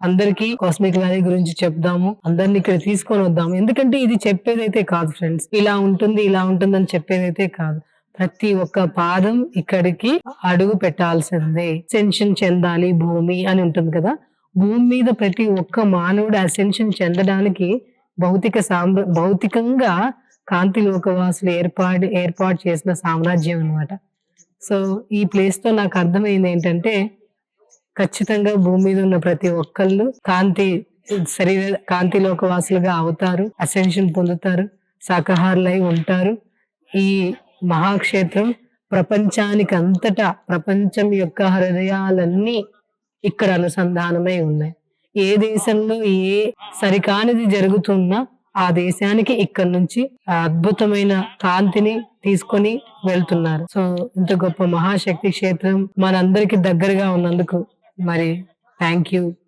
అందరికీ cosmic valley గురించి చెప్దాము. అందరిని ఇక్కడ తీసుకొని వద్దాము. ఎందుకంటే ఇది చెప్పేదైతే కాదు ఫ్రెండ్స్. ఇలా ఉంటుంది, ఇలా ఉంటుందని చెప్పేదైతే కాదు. ప్రతి ఒక్క పాదం ఇక్కడికి అడుగు పెట్టాల్సిందే. అసెన్షన్ చెందాలి భూమి అని ఉంటుంది కదా! భూమి మీద ప్రతి ఒక్క మానవుడు అసెన్షన్ చెందడానికి భౌతికంగా కాంతి లోకవాసులు ఏర్పాటు చేసిన సామ్రాజ్యం అన్నమాట. సో, ఈ ప్లేస్‌తో నాకు అర్థమైంది ఏంటంటే, ఖచ్చితంగా భూమి మీద ఉన్న ప్రతి ఒక్కళ్ళు కాంతి లోకవాసులుగా అవుతారు. అసెన్షన్ పొందుతారు. శాకాహారులై ఉంటారు. ఈ మహాక్షేత్రం ప్రపంచం యొక్క హృదయాలన్నీ ఇక్కడ అనుసంధానమై ఉన్నాయి. ఏ దేశంలో ఏ సరికానిది జరుగుతున్నా ఆ దేశానికి ఇక్కడి నుంచి అద్భుతమైన కాంతిని తీసుకొని వెళ్తున్నారు. సో, ఇంత గొప్ప మహాశక్తి క్షేత్రం మనందరికి దగ్గరగా ఉన్నందుకు మరి థాంక్ యూ.